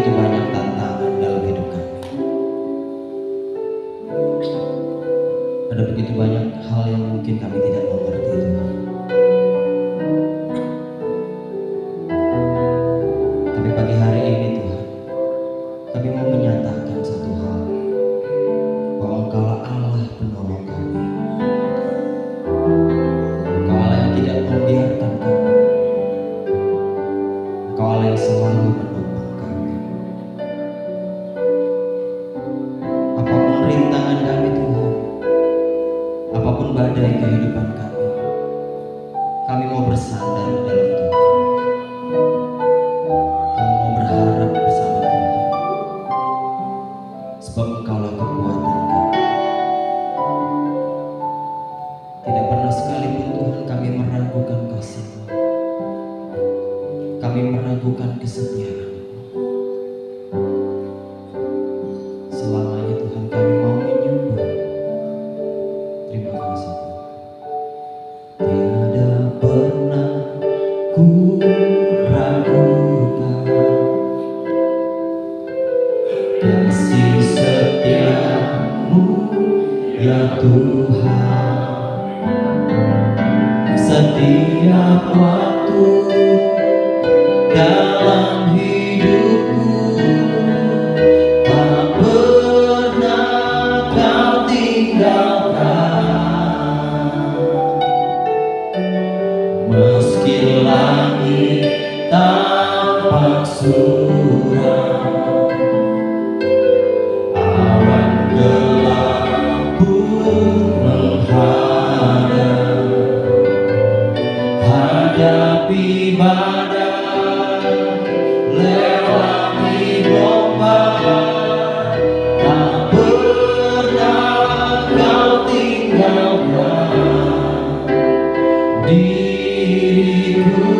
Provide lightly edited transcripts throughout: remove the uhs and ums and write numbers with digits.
begitu banyak tantangan dalam hidup kami. Ada begitu banyak hal yang mungkin kami tidak mengerti, Tuhan. Tapi pagi hari ini, Tuhan, kami mau menyatakan satu hal, bahwa Engkaulah Allah penolong kami. Engkau Allah yang tidak membiarkan kami. Engkau Allah yang selalu menopang kami. Apapun rintangan kami, Tuhan, apapun badai kehidupan kami mau bersandar di dalam Tuhan. Kami mau berharap bersama Tuhan, sebab Engkaulah kekuatan kami. Tidak pernah sekalipun Tuhan kami meragukan kasih-Mu. Kami meragukan kesetiaan-Mu. Selamanya Tuhan kami mau menyembah. Terima kasih Tuhan. Tiada pernah ku ragukan kasih setia-Mu ya Tuhan. Setiap waktu dalam hidupku tak pernah Kau tinggalkan. Meski langit tampak suram, awan gelap pun menghadap, hadapi badai, lewati gelombang, tak pernah Kau tinggalkan diriku.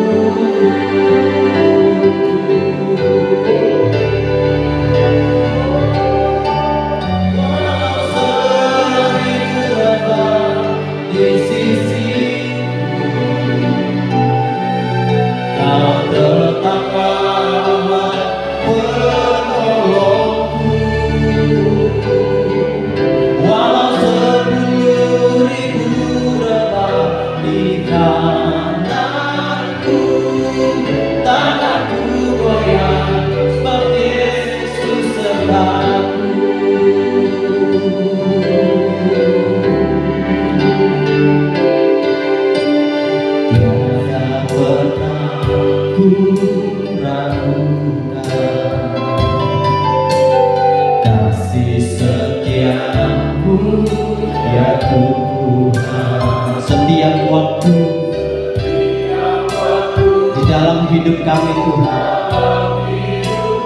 Seribu abad di sisiku, Kau tetap Allah penolongku. Walau 10.000 rebah di kananku, takkan ku goyah, sebab Yesus sertaku. Tiada pernah ku ragukan kasih setia-Mu ya Tuhan. Setiap waktu di dalam hidup kami, Tuhan,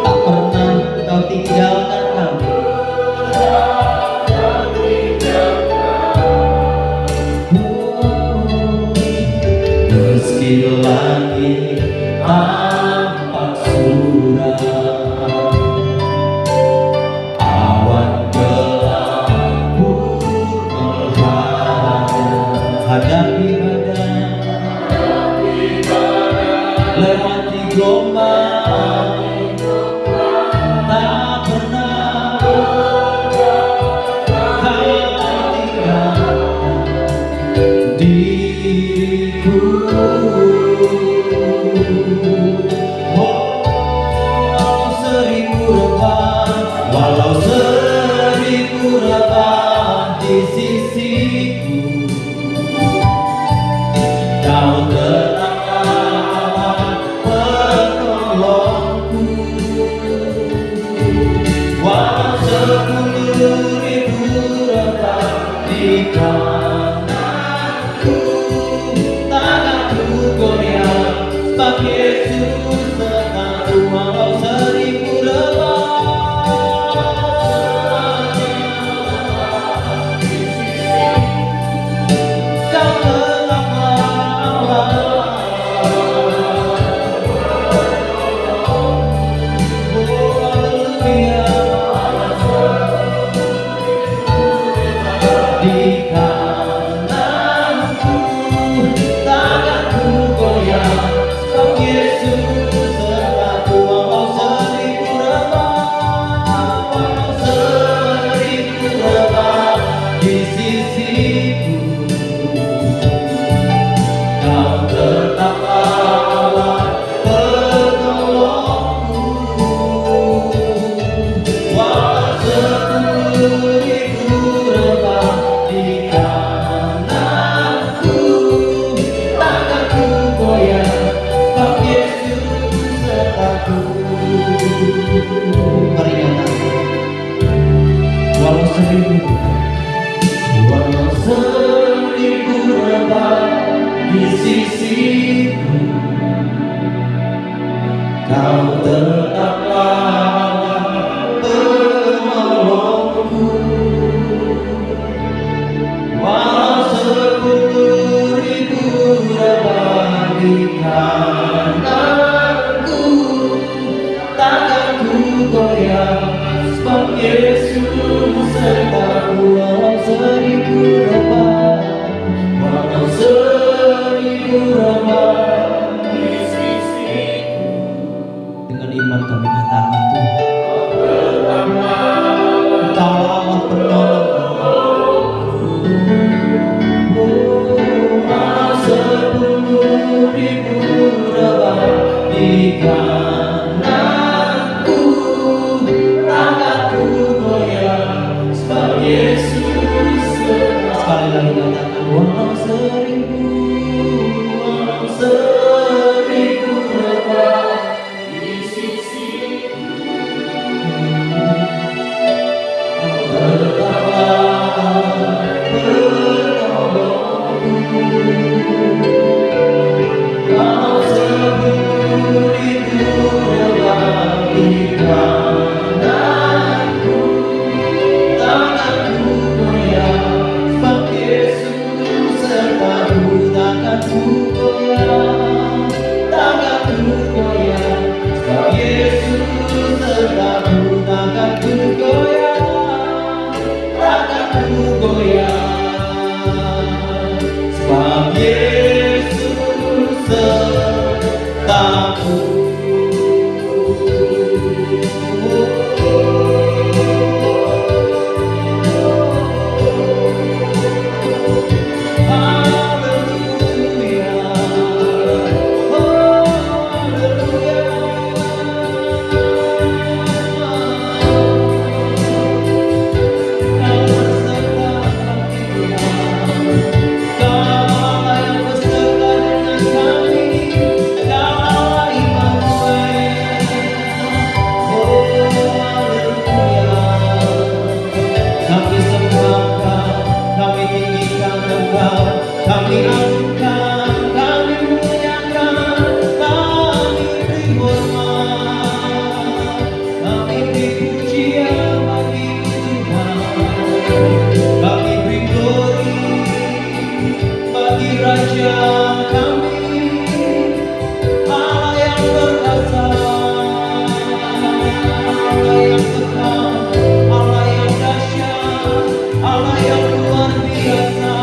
tak pernah Kau tinggalkan kami. Meski langit tampak suram, awan gelap pun menghadap, hadapi badai, lewati gelombang, tak pernah Kau tinggalkan diriku. Walau 1000 rebah di sisiku, Kau tetap Allah penolongku. Walau 10.000 rebah di kananku, takkan ku goyah, sebab Yesus sertaku. Walau 1000 rebah di kananku, takkan ku goyah, sebab Yesus di kananku, tanganku goyang sebab Yesus serta. Sekali lagi katakan, walau seribu lebah di sisiku, tetaplah penolongku. Walau seribu lebah di kananku, tanganku goyang sebab Yesus sertaku. Tanganku goyang, tanganku goyang sebab Yesus sertaku. Tanganku goyang, tanganku goyang sebab Yesus sertaku. Kami angkat, kami muliakan, kami beri hormat, kami beri pujian bagi Tuhan, kami beri glory bagi Raja kami, Allah yang perkasa, Allah yang kekal, Allah yang dahsyat, Allah yang luar biasa.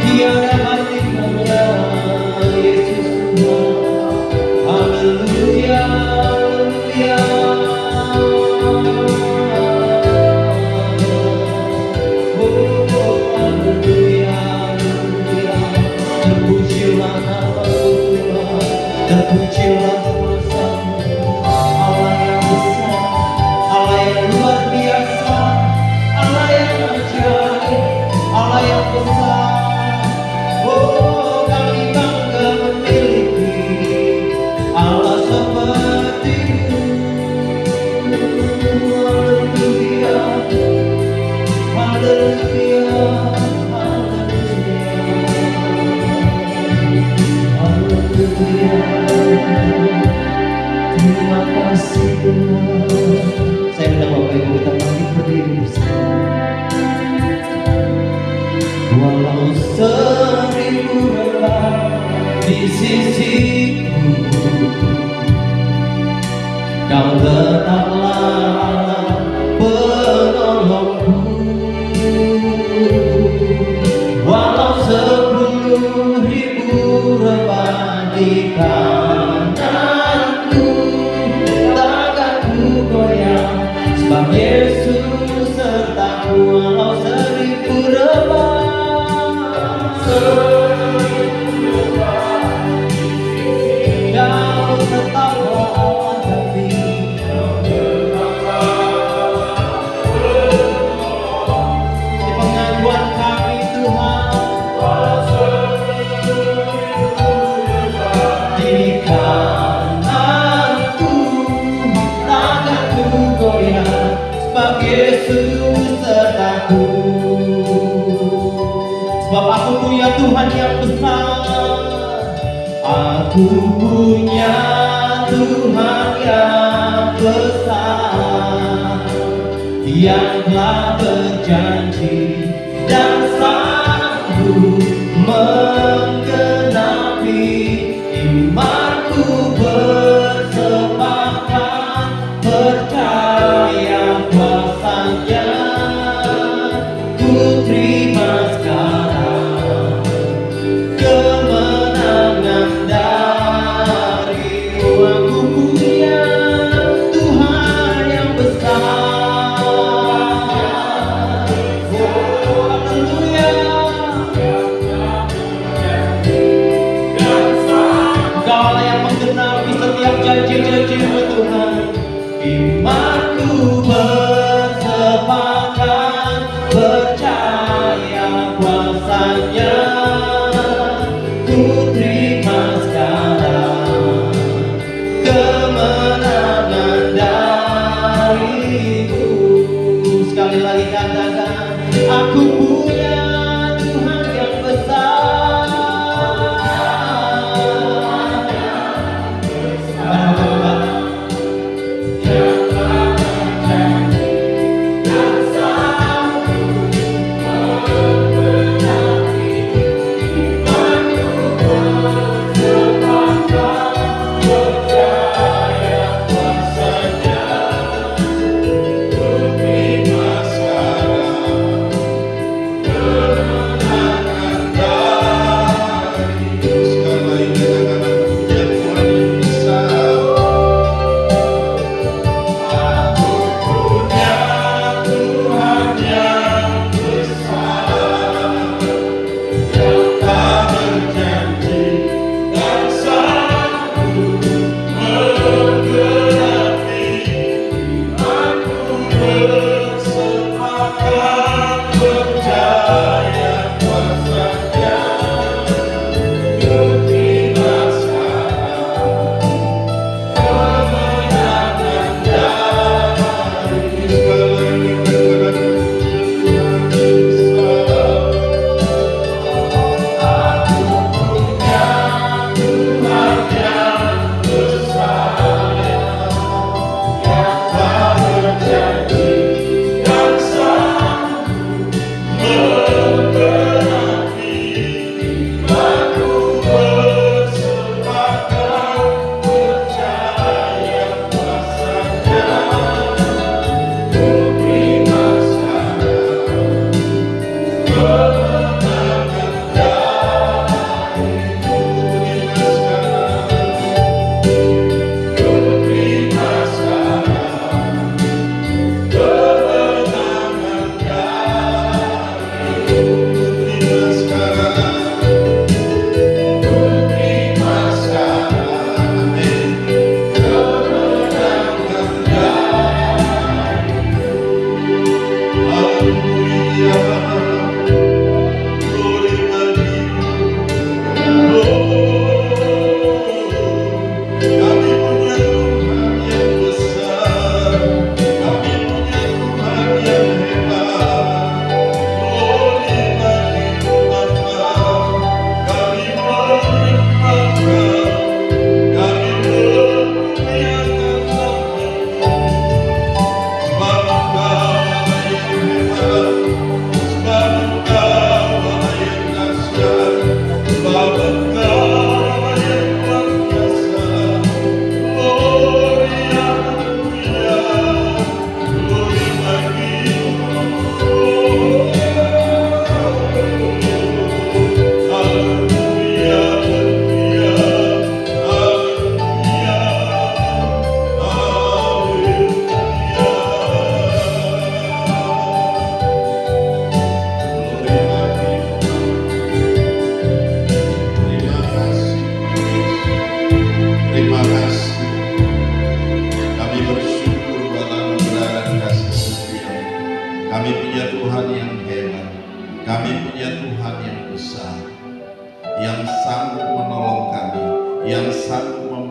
Tiada bandingannya Yesus Tuhan. Haleluya, haleluya. Oh, haleluya, haleluya. Terpujilah nama Tuhan, terpujilah kuasa-Mu. Allah yang besar, Allah yang luar biasa, Allah yang ajaib, Allah yang besar. Oh, kami bangga memiliki Allah seperti-Mu. Haleluya, haleluya, haleluya, haleluya. Terima kasih Tuhan. Saya undang Bapak Ibu kita bangkit berdiri bersama. Walau seribu lebah di sisiku, Kau tetaplah penolongku. Walau 10.000 lebah di kananku, tanganku goyang sebab Yesus sertaku. Walau 1000 lebah, Kau tetaplah kami. Di pengakuan kami Tuhan, di kananku, tanganku goyang sebab Yesus sertaku. Sebab aku punya Tuhan yang besar, aku punya Tuhan yang besar, yang telah berjanji dan sanggup menggenapi imanku. Bersepakat percaya kuasa-Nya, ku terima sekarang kemenangan dari aku punya Tuhan yang besar. Oh, haleluya.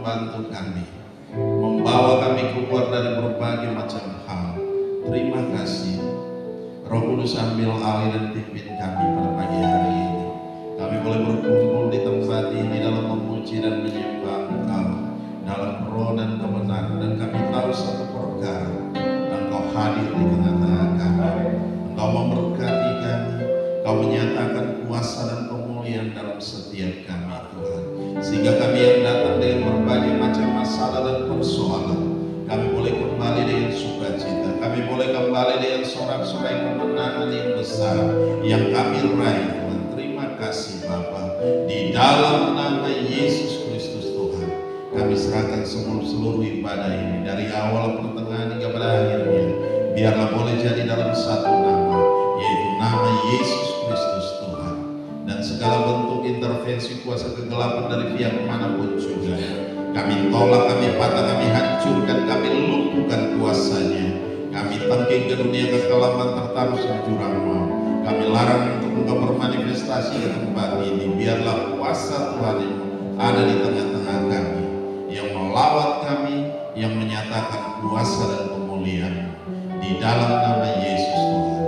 membantu kami, membawa kami keluar dari berbagai macam hal. Terima kasih. Roh Kudus ambil alih dan pimpin kami pada pagi hari ini. Kami boleh berkumpul di tempat ini dalam memuji dan menyembah Engkau dalam roh dan kebenaran, dan kami tahu satu perkara, Engkau hadir di tengah-tengah kami. Engkau memberkati kami, Engkau menyatakan kuasa dan pemulihan dalam setiap kami Tuhan, sehingga kami yang datang dengan berbagai macam masalah dan persoalan, kami boleh kembali dengan sukacita, kami boleh kembali dengan sorak-sorai kemenangan yang besar yang kami raih Tuhan. Terima kasih Bapa, di dalam nama Yesus Kristus Tuhan, kami serahkan seluruh ibadah ini dari awal, pertengahan hingga pada akhirnya, biarlah boleh jadi dalam satu nama, yaitu nama Yesus Kristus Tuhan. Dan segala bentuk intervensi kuasa kegelapan dari pihak manapun juga, kami tolak, kami patah, kami hancurkan, kami lumpuhkan kuasanya. Kami tangking ke dunia kekelaman tertaruh jurang maut. Kami larang untuk Engkau bermanifestasi di tempat ini. Biarlah kuasa Tuhan yang ada di tengah-tengah kami, yang melawat kami, yang menyatakan kuasa dan pemulihan di dalam nama Yesus Tuhan.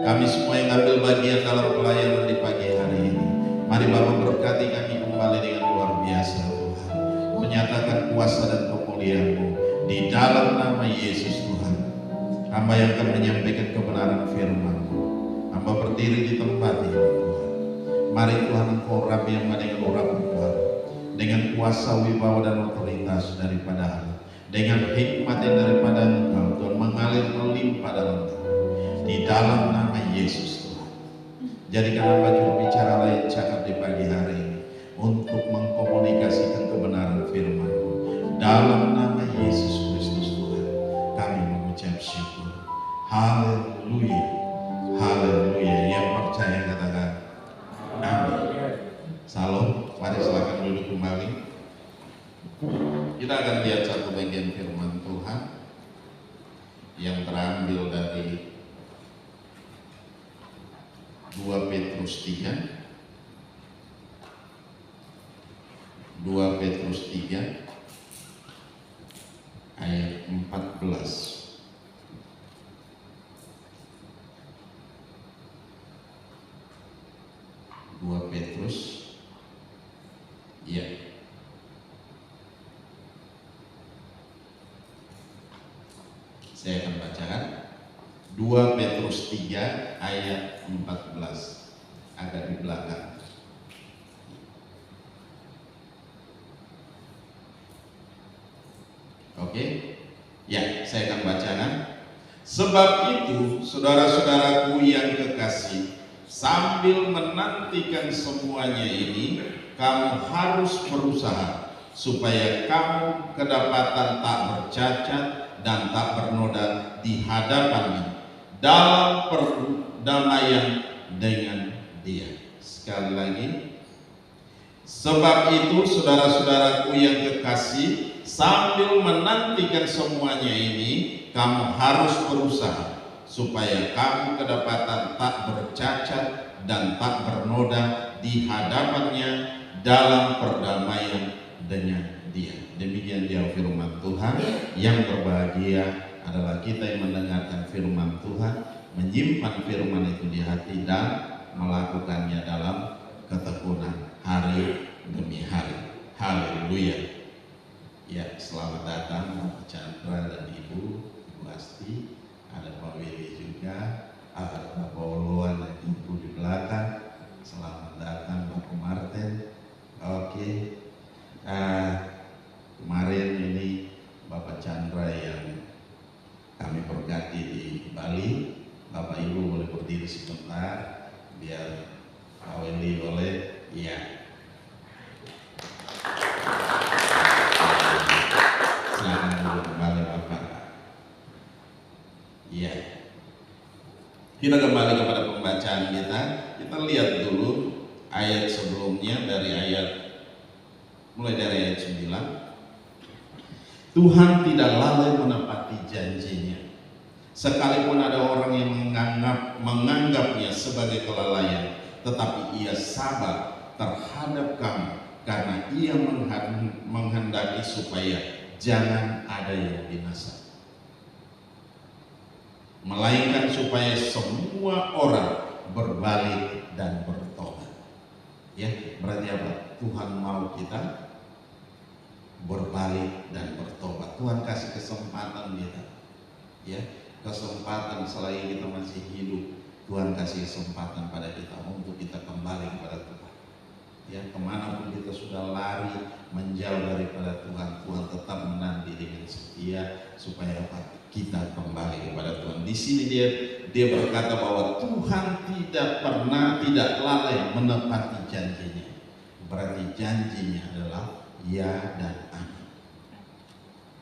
Kami semua yang ambil bagian dalam pelayanan di pagi hari ini, mari Bapa berkati kami kembali dengan luar biasa Tuhan, menyatakan kuasa dan pemulihan-Mu di dalam nama Yesus Tuhan. Hamba yang akan menyampaikan kebenaran firman-Mu, hamba berdiri di tempat ini Tuhan. Mari Tuhan Engkau rapi yang dengan orang Tuhan, dengan kuasa, wibawa dan otoritas daripada Allah, dengan hikmat yang daripada Engkau Tuhan, mengalir melimpah dalam kami di dalam nama Yesus Tuhan. Jadikan hamba juru bicara lain cakap di pagi hari ini untuk mengkomunikasikan kebenaran firman-Mu dalam nama Yesus Kristus Tuhan. Kami mengucap syukur. Haleluya, haleluya. Yang percaya katakan amin. Salam. Mari silakan duduk kembali. Kita akan lihat satu bagian firman Tuhan yang terambil dari 2 Petrus 3. 2 Petrus 3 ayat 14. 2 Petrus, ya. Saya akan bacakan 2 Petrus 3 ayat 14, agak di belakang. Oke, ya, saya akan bacakan. Sebab itu, saudara-saudaraku yang kekasih, sambil menantikan semuanya ini, kamu harus berusaha supaya kamu kedapatan tak bercacat dan tak bernoda di hadapannya dalam perdamaian dengan Dia. Sekali lagi, sebab itu saudara-saudaraku yang kekasih, sambil menantikan semuanya ini, kamu harus berusaha supaya kamu kedapatan tak bercacat dan tak bernoda di hadapannya dalam perdamaian dengan Dia. Demikian dia firman Tuhan. Yang berbahagia adalah kita yang mendengarkan firman Tuhan, menyimpan firman itu di hati dan melakukannya dalam ketekunan hari demi hari. Haleluya. Ya, selamat datang Bapak Chandra dan Ibu Asti. Ada Pak Willy juga, ada Bapak Oluan dan Ibu di belakang. Selamat datang Bapak Martin. Oke, kemarin ini Bapak Chandra yang kami berkati di Bali. Bapak Ibu boleh berdiri sebentar biar Pak Willy boleh. Iya. Silakan dulu kembali Bapak. Iya. Kita kembali kepada pembacaan kita. Kita lihat dulu ayat sebelumnya mulai dari ayat 9. Tuhan tidak lalai menepati janjinya. Sekalipun ada orang yang menganggapnya sebagai kelalaian, tetapi Ia sabar terhadap kamu, Karena Ia menghendaki supaya jangan ada yang binasa, melainkan supaya semua orang berbalik dan bertobat. Ya, berarti apa? Tuhan mau kita berbalik dan bertobat. Tuhan kasih kesempatan kita, ya, kesempatan selagi kita masih hidup. Tuhan kasih kesempatan pada kita untuk kita kembali kepada Tuhan. Ya, kemanapun kita sudah lari menjauh daripada Tuhan, Tuhan tetap menanti dengan setia supaya apa? Kita kembali kepada Tuhan. Di sini dia berkata bahwa Tuhan tidak lalai menepati janjinya. Berarti janjinya adalah ya dan amin.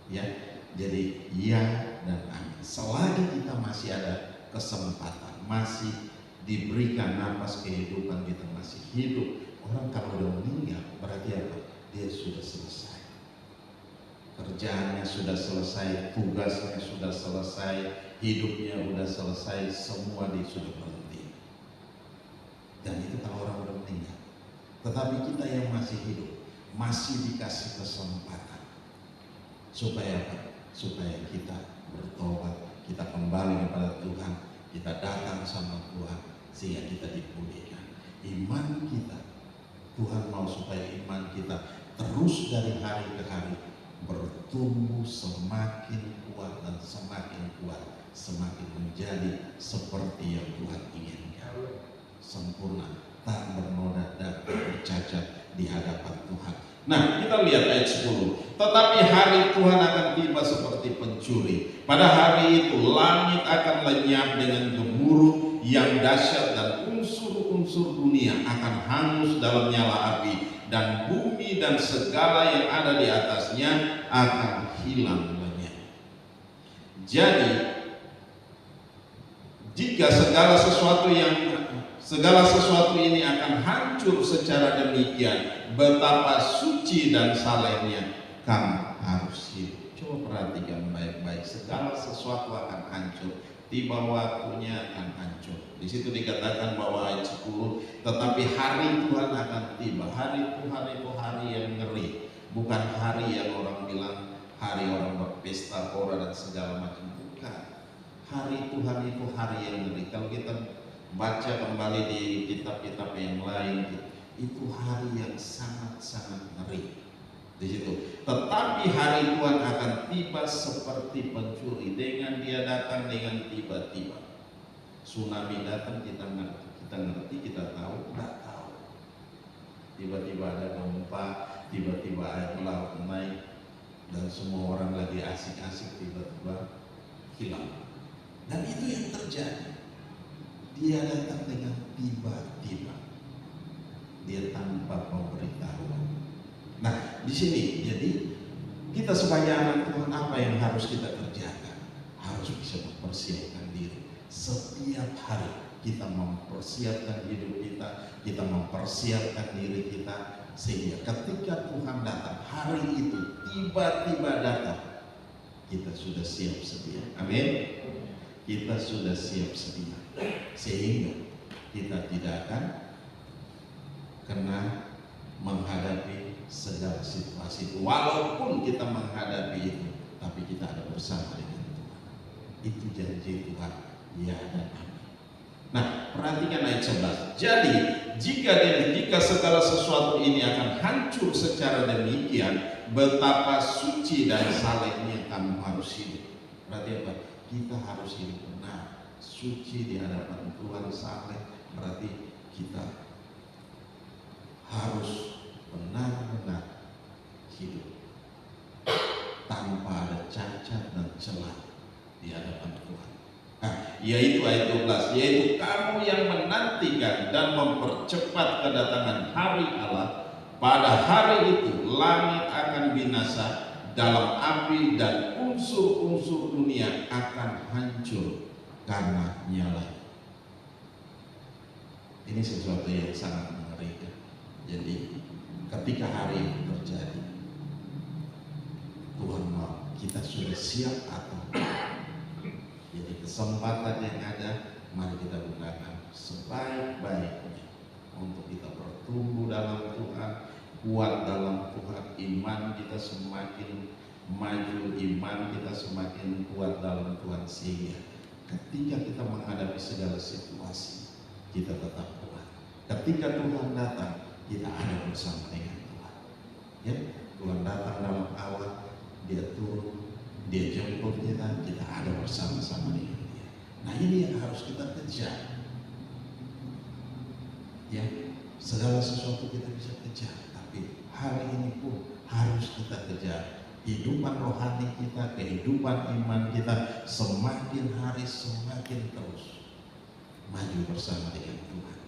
Ya, jadi ya dan amin. Selagi kita masih ada kesempatan, masih diberikan napas kehidupan, kita masih hidup. Orang kalau udah meninggal berarti apa? Dia sudah selesai. Kerjaannya sudah selesai, tugasnya sudah selesai, hidupnya sudah selesai, semua dia sudah berhenti. Dan itu kalau orang udah meninggal. Tetapi kita yang masih hidup masih dikasih kesempatan. Supaya apa? Supaya kita bertobat, kita kembali kepada Tuhan, kita datang sama Tuhan sehingga kita dipulihkan. Iman kita, Tuhan mau supaya iman kita terus dari hari ke hari bertumbuh semakin kuat dan semakin kuat, semakin menjadi seperti yang Tuhan inginkan, sempurna, tak bernoda dan bercacat di hadapan Tuhan. Nah, kita lihat ayat 10. Tetapi hari Tuhan akan tiba seperti pencuri. Pada hari itu langit akan lenyap dengan gemuruh yang dahsyat dan unsur-unsur dunia akan hangus dalam nyala api, dan bumi dan segala yang ada di atasnya akan hilang lenyap. Jadi jika segala sesuatu ini akan hancur secara demikian, betapa suci dan salehnya kamu harus hidup. Coba perhatikan baik-baik, segala sesuatu akan hancur, tiba waktunya akan hancur. Di situ dikatakan bahwa ayat 10, tetapi hari Tuhan akan tiba. Hari Tuhan itu hari yang ngeri, bukan hari yang orang bilang hari orang berpesta pora dan segala macam, bukan. Hari Tuhan itu hari yang ngeri. Kalau kita baca kembali di kitab-kitab yang lain, itu hari yang sangat-sangat ngeri. Di situ, tetapi hari Tuhan akan tiba seperti pencuri, dengan dia datang dengan tiba-tiba. Tsunami datang, kita ngerti, kita tahu, nggak tahu. Tiba-tiba ada gempa, tiba-tiba air laut naik, dan semua orang lagi asik-asik, tiba-tiba hilang. Dan itu yang terjadi. Dia datang dengan tiba-tiba, dia tanpa pemberitahuan. Nah, di sini jadi kita sebagai anak Tuhan, apa yang harus kita kerjakan? Harus bisa mempersiapkan diri. Setiap hari kita mempersiapkan hidup kita mempersiapkan diri kita, sehingga ketika Tuhan datang, hari itu tiba-tiba datang, kita sudah siap sedia. Amin. Kita sudah siap sedia, sehingga kita tidak akan kena menghadapi segala situasi. Walaupun kita menghadapi itu, tapi kita ada bersama dengan Tuhan. Itu janji Tuhan, ya dan amin. Nah, perhatikan ayat 11. Jadi jika segala sesuatu ini akan hancur secara demikian, betapa suci dan salehnya kamu harus hidup. Berarti apa? Kita harus hidup benar, suci di hadapan Tuhan, saleh. Berarti kita harus benar-benar hidup tanpa ada cacat dan celah di hadapan Tuhan. Nah, yaitu ayat 12, yaitu kamu yang menantikan dan mempercepat kedatangan hari Allah. Pada hari itu langit akan binasa dalam api, dan unsur-unsur dunia akan hancur karena nyala. Ini sesuatu yang sangat mengerikan. Jadi ketika hari itu terjadi, Tuhan mau kita sudah siap atau jadi kesempatan yang ada, mari kita gunakan sebaik-baiknya untuk kita bertumbuh dalam Tuhan, kuat dalam Tuhan, iman kita semakin maju, iman kita semakin kuat dalam Tuhan, sehingga ketika kita menghadapi segala situasi kita tetap kuat. Ketika Tuhan datang, kita ada bersama dengan Tuhan. Ya, Tuhan datang dalam awan, Dia turun, Dia jemput kita, kita ada bersama-sama dengan Dia. Nah, ini yang harus kita kejar. Ya, segala sesuatu kita bisa kejar, tapi hari ini pun harus kita kejar. Kehidupan rohani kita, kehidupan iman kita semakin hari semakin terus maju bersama dengan Tuhan.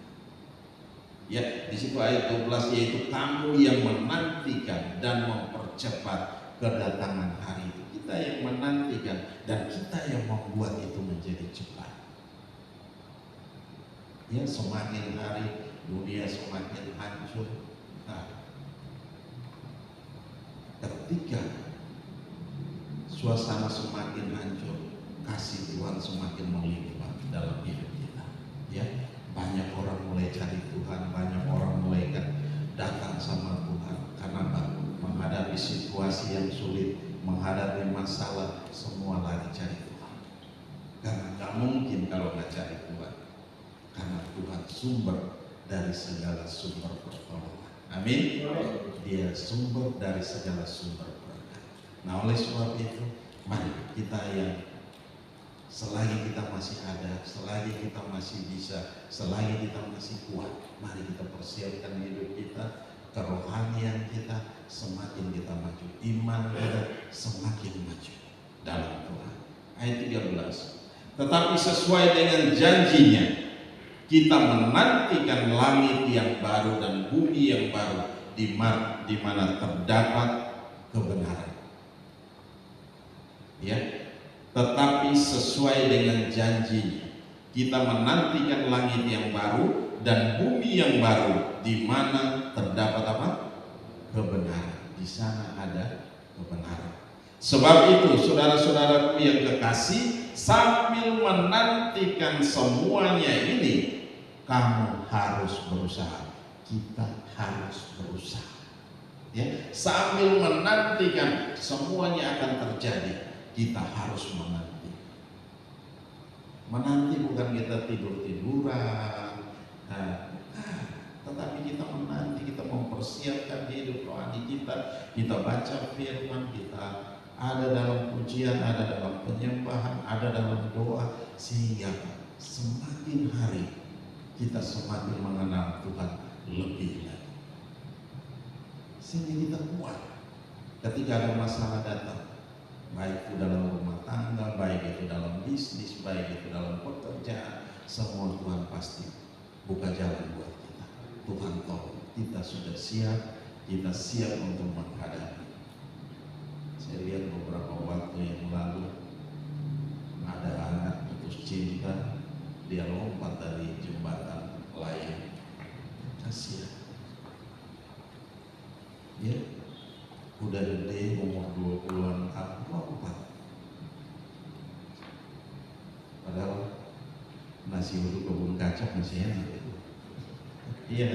Ya, di situ ayat 12, yaitu kamu yang menantikan dan mempercepat kedatangan hari itu. Kita yang menantikan dan kita yang membuat itu menjadi cepat. Ya, semakin hari dunia semakin hancur. Nah, ketika suasana semakin hancur, kasih Tuhan semakin melimpah dalam hidup kita. Ya, banyak orang mulai cari Tuhan, banyak orang mulai datang sama Tuhan. Karena apa? Menghadapi situasi yang sulit, menghadapi masalah, semua lagi cari Tuhan. Karena gak mungkin kalau gak cari Tuhan. Karena Tuhan sumber dari segala sumber pertolongan. Amin. Dia sumber dari segala sumber berkat. Nah, oleh sebab itu, mari kita yang selagi kita masih ada, selagi kita masih bisa, selagi kita masih kuat, mari kita persiapkan hidup kita, kerohanian kita semakin kita maju, iman kita semakin maju dalam Tuhan. Ayat 13. Tetapi sesuai dengan janjinya, kita menantikan langit yang baru dan bumi yang baru di mana terdapat kebenaran. Ya, tetapi sesuai dengan janjinya, kita menantikan langit yang baru dan bumi yang baru di mana terdapat apa? Kebenaran. Di sana ada kebenaran. Sebab itu, saudara-saudaraku yang kekasih, sambil menantikan semuanya ini, kamu harus berusaha. Kita harus berusaha. Ya, sambil menantikan semuanya akan terjadi, kita harus menanti. Menanti bukan kita tidur-tiduran, tetapi kita menanti, kita mempersiapkan hidup rohani kita. Kita baca firman, kita ada dalam pujian, ada dalam penyembahan, ada dalam doa, sehingga semakin hari kita semakin mengenal Tuhan lebih lagi, sehingga kita kuat ketika ada masalah datang, baik itu dalam rumah tangga, baik itu dalam bisnis, baik itu dalam pekerjaan, semua Tuhan pasti buka jalan buat kita. Tuhan tahu kita sudah siap, kita siap untuk menghadapi. Saya lihat beberapa waktu yang lalu ada anak putus cinta, dia lompat dari jembatan layang. Kasihan. Ya, udah gede, umur 20-an tahun, lompat. Padahal nasi uduk kebun kacang masih enak. Iya,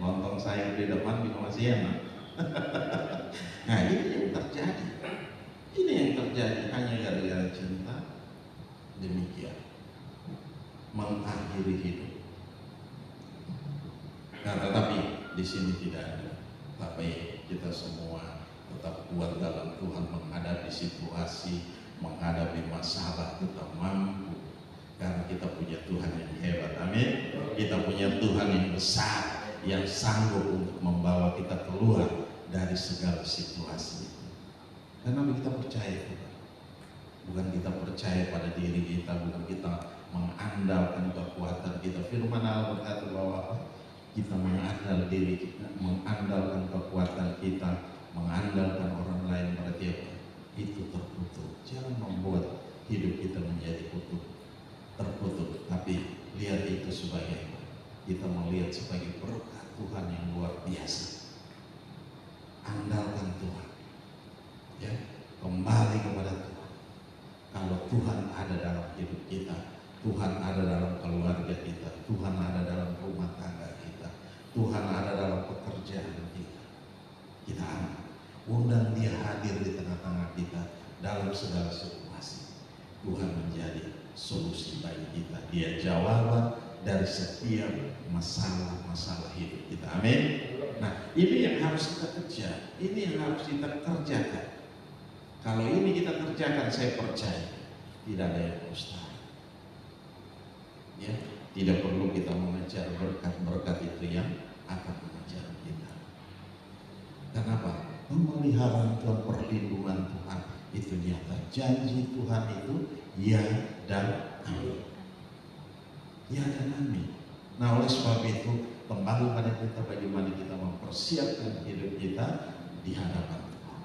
lontong sayur di depan juga masih enak. Nah, ini yang terjadi. Ini yang terjadi hanya gara-gara cinta. Demikian mengakhiri hidup. Nah, tetapi di sini tidak ada. Tapi kita semua tetap kuat dalam Tuhan menghadapi situasi, menghadapi masalah, kita mampu karena kita punya Tuhan yang hebat. Amin. Kita punya Tuhan yang besar, yang sanggup untuk membawa kita keluar dari segala situasi. Karena kita percaya Tuhan. Bukan kita percaya pada diri kita, bukan kita mengandalkan kekuatan kita. Firman Allah berkata bahwa kita mengandalkan diri kita, mengandalkan kekuatan kita, mengandalkan orang lain, berarti apa? Itu terkutuk. Jangan membuat hidup kita menjadi terkutuk, tapi lihat itu sebagai, kita melihat sebagai berkat Tuhan yang luar biasa. Andalkan Tuhan, ya, kembali kepada Tuhan. Kalau Tuhan ada dalam hidup kita, Tuhan ada dalam keluarga kita, Tuhan ada dalam rumah tangga kita, Tuhan ada dalam pekerjaan kita, kita aman. Undang dia hadir di tengah-tengah kita dalam segala situasi. Tuhan menjadi solusi bagi kita. Dia jawaban dari setiap masalah-masalah hidup kita. Amin. Nah, ini yang harus kita kejar. Ini yang harus kita kerjakan. Kalau ini kita kerjakan, saya percaya tidak ada yang mustahil. Ya, tidak perlu kita mengejar berkat-berkat itu yang akan mengejar kita. Kenapa? Pemeliharaan Tuhan, perlindungan Tuhan itu nyata. Janji Tuhan itu ya dan amin. Ya dan amin. Nah, oleh sebab itu kembali pada kita bagaimana kita mempersiapkan hidup kita di hadapan Tuhan.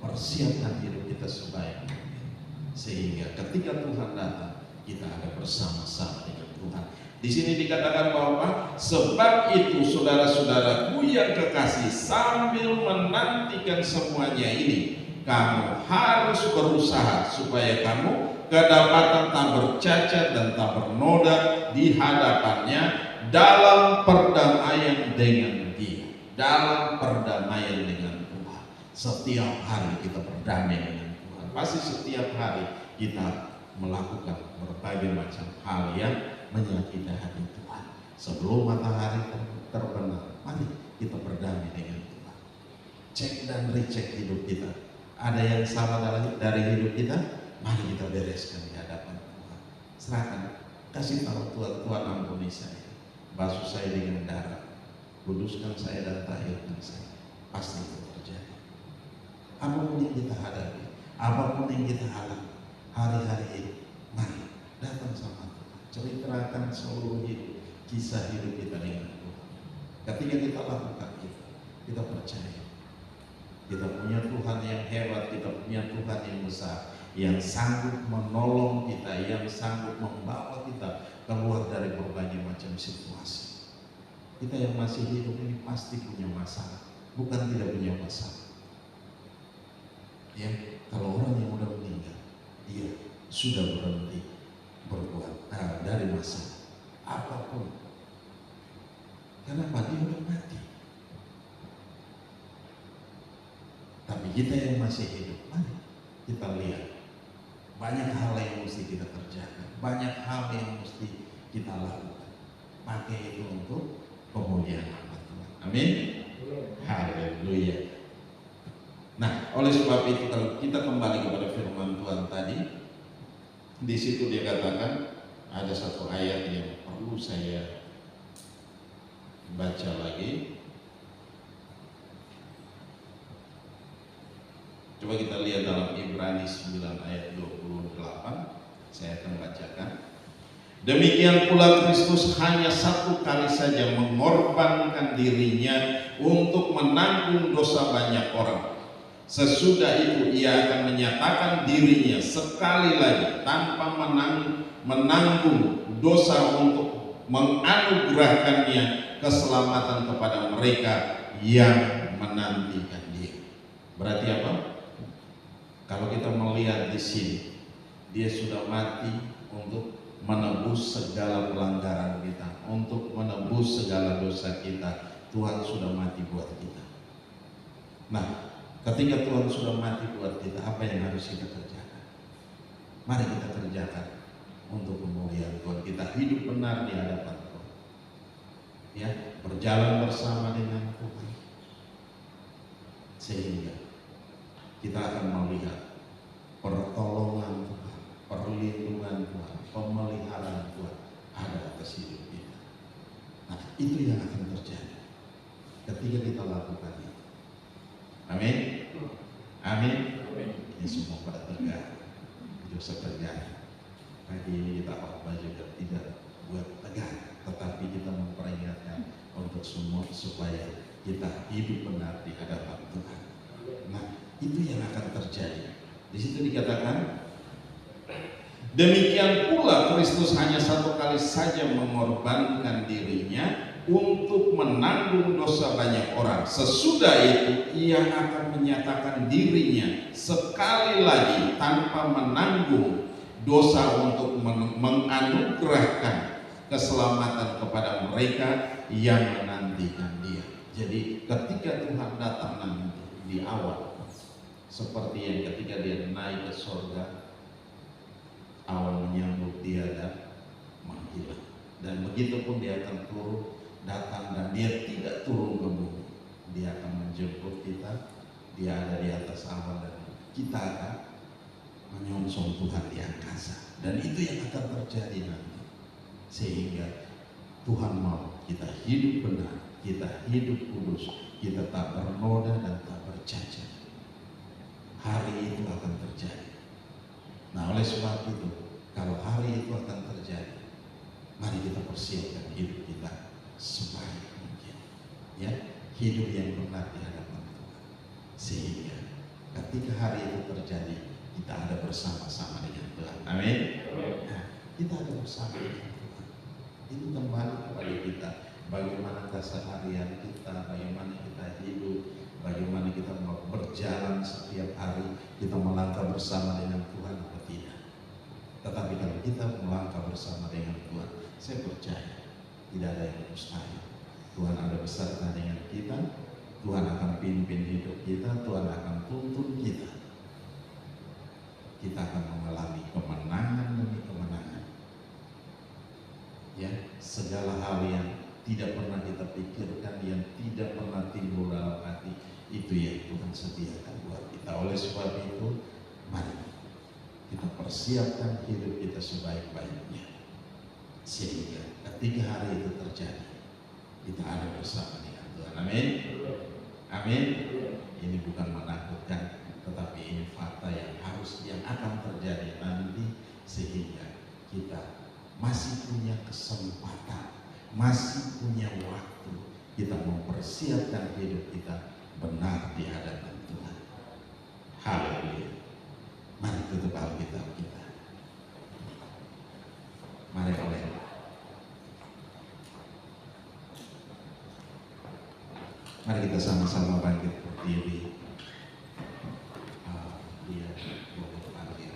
Persiapkan hidup kita sebaik mungkin, sehingga ketika Tuhan datang kita ada bersama-sama dengan Tuhan. Di sini dikatakan bahwa sebab itu saudara-saudaraku yang kekasih, sambil menantikan semuanya ini, kamu harus berusaha supaya kamu kedapatan tak bercacat dan tak bernoda di hadapannya dalam perdamaian dengan Dia, dalam perdamaian dengan Tuhan. Setiap hari kita berdamai dengan Tuhan. Pasti setiap hari kita melakukan berbagai macam hal yang menyakiti hati Tuhan. Sebelum matahari terbenam, mari kita berdamai dengan Tuhan. Cek dan recheck hidup kita. Ada yang salah dari hidup kita, mari kita bereskan di hadapan Tuhan. Serahkan, kasih tahu Tuhan, Tuhan ampuni saya, basuh saya dengan darah, kuduskan saya dan tahirkan saya. Pasti itu terjadi. Apapun yang kita hadapi, apapun yang kita alami hari-hari ini, mari datang sama Tuhan, ceritakan seluruh hidup, kisah hidup kita dengan Tuhan. Ketika kita lakukan itu, kita percaya kita punya Tuhan yang hebat, kita punya Tuhan yang besar, yang sanggup menolong kita, yang sanggup membawa kita keluar dari berbagai macam situasi. Kita yang masih hidup ini pasti punya masalah, bukan tidak punya masalah. Ya, kalau orang yang udah meninggal, dia sudah berhenti berbuat dari masalah apapun. Kenapa? Dia udah mati. Tapi kita yang masih hidup, mari kita lihat banyak hal yang mesti kita kerjakan, banyak hal yang mesti kita lakukan. Pakai itu untuk kemuliaan nama Tuhan. Amin. Haleluya. Nah, oleh sebab itu kalau kita kembali kepada firman Tuhan tadi, di situ dia katakan ada satu ayat yang perlu saya baca lagi. Coba kita lihat dalam Ibrani 9 ayat 28, saya akan bacakan. Demikian pula Kristus hanya satu kali saja mengorbankan dirinya untuk menanggung dosa banyak orang. Sesudah itu ia akan menyatakan dirinya sekali lagi tanpa menanggung dosa untuk menganugerahkannya keselamatan kepada mereka yang menantikan Dia. Berarti apa? Kalau kita melihat di sini, Dia sudah mati untuk menebus segala pelanggaran kita, untuk menebus segala dosa kita. Tuhan sudah mati buat kita. Nah, ketika Tuhan sudah mati buat kita, apa yang harus kita kerjakan? Mari kita kerjakan untuk kemuliaan Tuhan. Kita hidup benar di hadapan Tuhan, ya, berjalan bersama dengan Tuhan, sehingga kita akan melihat pertolongan Tuhan, perlindungan Tuhan, pemeliharaan Tuhan ada atas hidup kita. Nah, itu yang akan terjadi ketika kita lakukan itu. Amin. Amin. Ini semua pada tegak, hidup setegak. Pagi ini kita khotbah juga tidak buat tegak, tetapi kita memperingatkan untuk semua supaya kita hidup benar di hadapan Tuhan. Nah, itu yang akan terjadi. Di situ dikatakan, demikian pula Kristus hanya satu kali saja mengorbankan dirinya untuk menanggung dosa banyak orang. Sesudah itu ia akan menyatakan dirinya sekali lagi tanpa menanggung dosa untuk menganugerahkan keselamatan kepada mereka yang menantikan Dia. Jadi ketika Tuhan datang nanti di awal, seperti yang ketika dia naik ke surga, awal menyambut dia dan menghilang. Dan begitu pun dia akan turun, datang, dan dia tidak turun ke bumi. Dia akan menjemput kita, dia ada di atas awan, dan kita akan menyongsong Tuhan di angkasa. Dan itu yang akan terjadi nanti. Sehingga Tuhan mau kita hidup benar, kita hidup kudus, kita tak bernoda dan tak bercacat. Hari itu akan terjadi. Nah, oleh sebab itu, kalau hari itu akan terjadi, mari kita persiapkan hidup kita sebaik mungkin, ya, hidup yang benar di hadapan Tuhan, sehingga ketika hari itu terjadi, kita ada bersama-sama dengan Tuhan. Amin. Nah, kita ada bersama dengan Tuhan. Itu kembali kepada kita, bagaimana keseharian kita, bagaimana kita hidup, bagaimana kita mau berjalan setiap hari, kita melangkah bersama dengan Tuhan atau tidak. Tetapi kalau kita melangkah bersama dengan Tuhan, saya percaya tidak ada yang mustahil. Tuhan ada beserta dengan kita, Tuhan akan pimpin hidup kita, Tuhan akan tuntun kita. Kita akan mengalami kemenangan demi kemenangan. Ya, segala hal yang tidak pernah kita pikirkan, yang tidak pernah timbul dalam hati, itu yang Tuhan sediakan buat kita. Oleh sebab itu, mari kita persiapkan hidup kita sebaik-baiknya, sehingga ketika hari itu terjadi, kita ada bersama dengan Tuhan. Amin. Amin. Ini bukan menakutkan, tetapi ini fakta yang akan terjadi nanti, sehingga kita masih punya kesempatan, masih punya waktu kita mempersiapkan hidup kita benar di hadapan Tuhan. Haleluya. Mari tutup Alkitab kita. Mari oleh. Mari kita sama-sama bangkit berdiri. Dia boleh panggil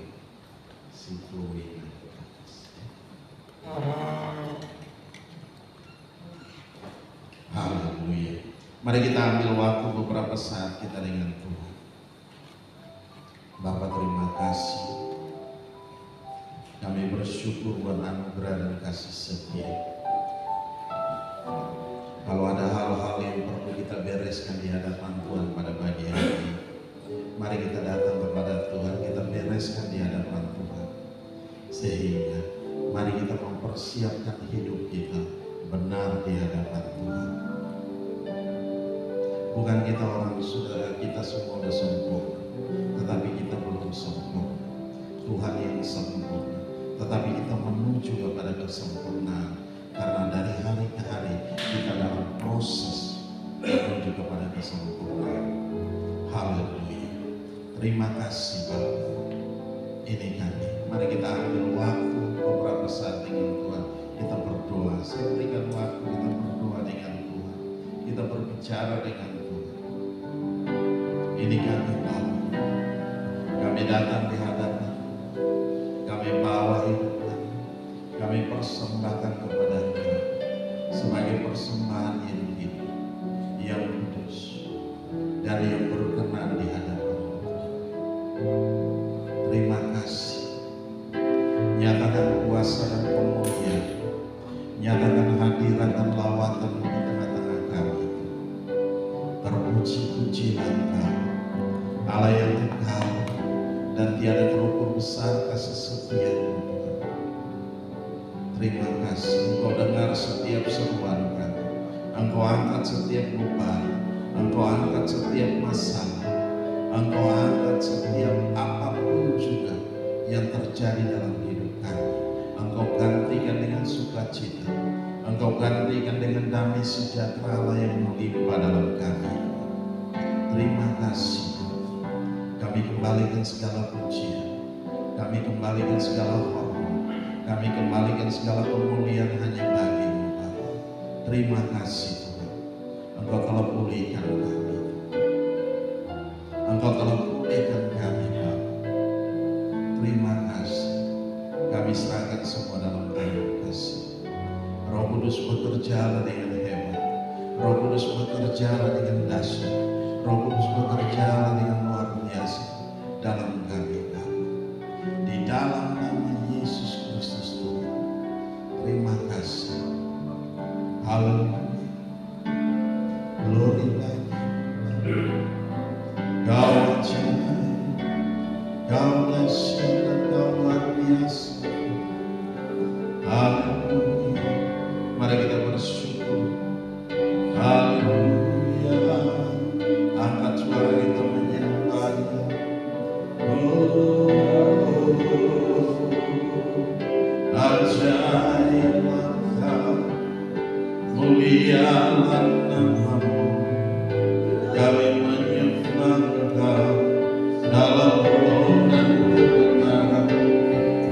si Chloe ke atas. Haleluya. Mari kita ambil waktu beberapa saat kita dengan Tuhan. Bapa, terima kasih. Kami bersyukur buat anugerah dan kasih setia. Kalau ada hal-hal yang perlu kita bereskan di hadapan Tuhan pada pagi hari ini, mari kita datang kepada Tuhan, kita bereskan di hadapan Tuhan. Sehingga mari kita mempersiapkan hidup kita benar di hadapan Tuhan. Bukan kita kita semua sudah sempurna, tetapi kita belum sempurna. Tuhan yang sempurna, tetapi kita menuju kepada kesempurnaan, karena dari hari ke hari kita dalam proses menuju kepada kesempurnaan. Haleluya. Terima kasih Bapa. Ini kami. Mari kita ambil waktu beberapa saat dengan Tuhan. Kita berdoa. Saya berikan waktu kita berdoa dengan Tuhan. Kita berbicara dengan Tuhan. Ini kami Bapa. Kami datang di hadapan. Kami bawa hidup kami. Kami persembahkan kepada Tuhan sebagai persembahan yang hidup, yang kudus, dan yang berkenan di hadapan Tuhan. Terima kasih. Nyatakan kuasa dan pemulihan, nyatakan hadirat dan lawatan di tengah-tengah kami. Terpuji-pujilah Engkau, Allah yang kekal dan tiada terukur besar kasih setia-Mu. Terima kasih. Engkau dengar setiap seruan kami, Engkau angkat setiap beban, Engkau angkat setiap masalah, Engkau angkat setiap apapun juga yang terjadi dalam hidup kami. Engkau gantikan dengan sukacita, Engkau gantikan dengan damai sejahtera Allah yang melimpah dalam kami. Terima kasih. Kami kembalikan segala pujian, kami kembalikan segala hormat, kami kembalikan segala kemuliaan hanya bagi-Mu Bapa. Terima kasih Tuhan. Engkau telah pulihkan kami. Engkau telah pulihkan kami Bapa. Terima kasih. Kami serahkan semua dalam tangan kasih. Roh Kudus bekerja dengan hebat. Roh Kudus bekerja dengan dahsyat. Roh Kudus bekerja dengan luar biasa dalam kami. Di dalam nama Yesus Kristus Tuhan. Terima kasih. Haleluya. Glory lagi. Kau ajaib, kau dahsyat dan kau luar biasa. Haleluya. Mari kita bersyukur. Haleluya. Angkat suara kita menyembah Dia. Oh, ajaiblah Kau, mulialah nama-Mu. Kami menyembah Kau dalam roh dan kebenaran,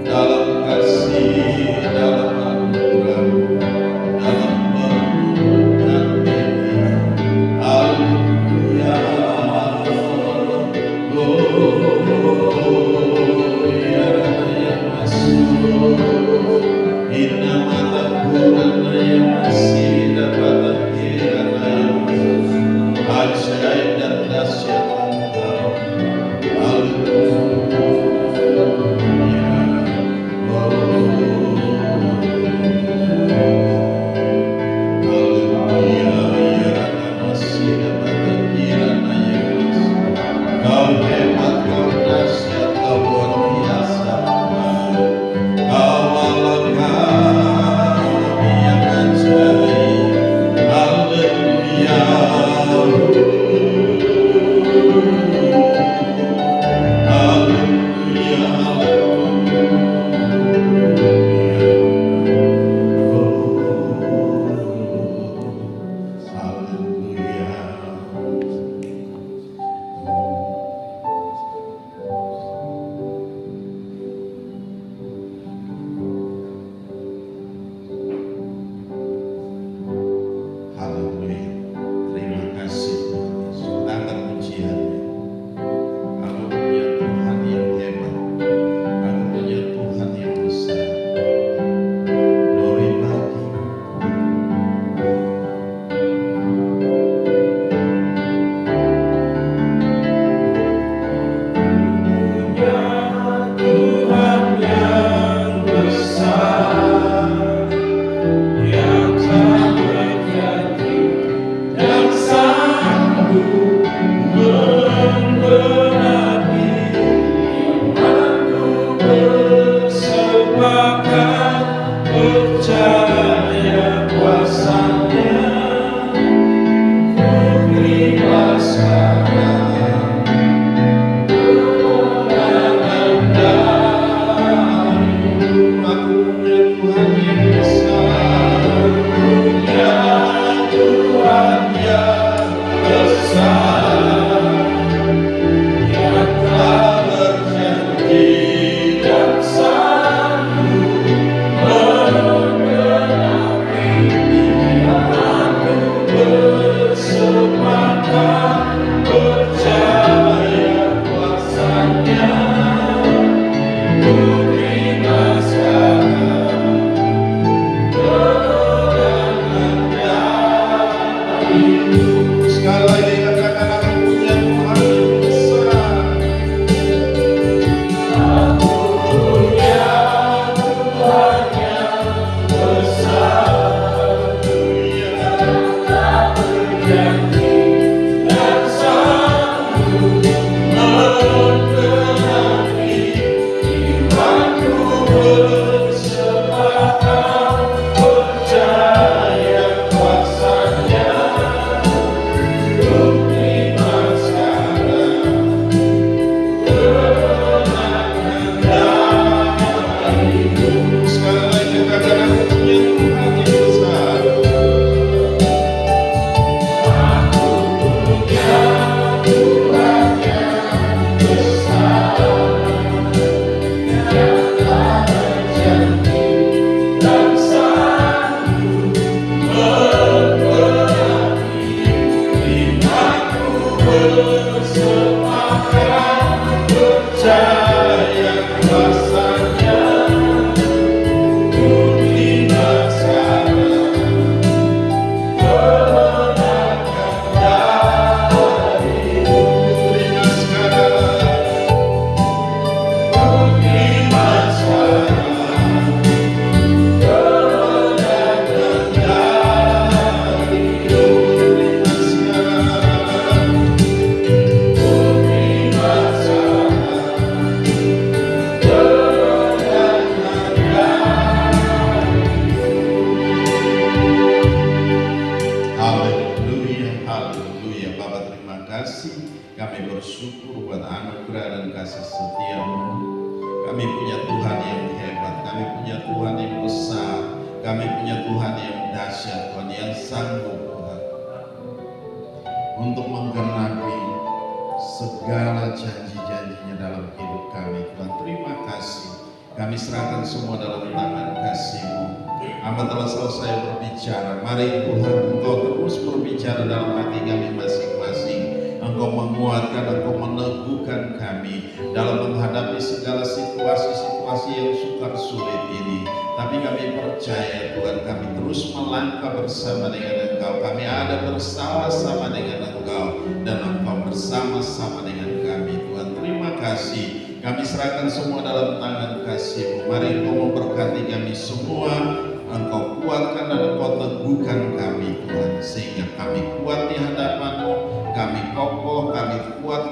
dalam kasih, dalam anugerah, dalam mengundurkan diri. Haleluya. Oh, ya Raya Masuk. Inna mata kurana ya masih dapat akhirana ya masuk. Ajaib dan dahsyat Engkau. Haleluya. Haleluya. Ya Rana masih dapat akhirana ya masuk. Kau hebat, kau dahsyat, kau luar biasa. Kau Allah kami yang ajaib. Haleluya. Haleluya. Haleluya. Terima kasih Tuhan Yesus. Angkat pujiannya. Aku punya Tuhan yang hebat. Aku punya Tuhan yang besar. Glory bagi. Tuhan yang besar, yang tak berganti, yang sanggup membenahi imanku, bersepakat percaya kuasanya, ku terima sekarang kemenangan darimu. Aku punya Tuhan yang besar. Punya Tuhan yang besar, anugerah dan kasih setia-Mu. Kami punya Tuhan yang hebat, kami punya Tuhan yang besar, kami punya Tuhan yang dahsyat, Tuhan yang sanggup Tuhan untuk menggenapi segala janji-janjinya dalam hidup kami. Tuhan, terima kasih. Kami serahkan semua dalam tangan kasih-Mu. Hamba telah selesai berbicara. Mari Tuhan, Engkau terus berbicara dalam hati kami masing-masing. Engkau menguatkan, Engkau meneguhkan kami dalam menghadapi segala situasi-situasi yang sukar sulit ini. Tapi kami percaya Tuhan, kami terus melangkah bersama dengan Engkau. Kami ada bersama-sama dengan Engkau dan Engkau bersama-sama dengan kami. Tuhan, terima kasih. Kami serahkan semua dalam tangan kasih-Mu. Mari Engkau memberkati kami semua. Engkau kuatkan dan Engkau teguhkan kami Tuhan, sehingga kami kuat di hadapan-Mu, kami kokoh, kami kuat,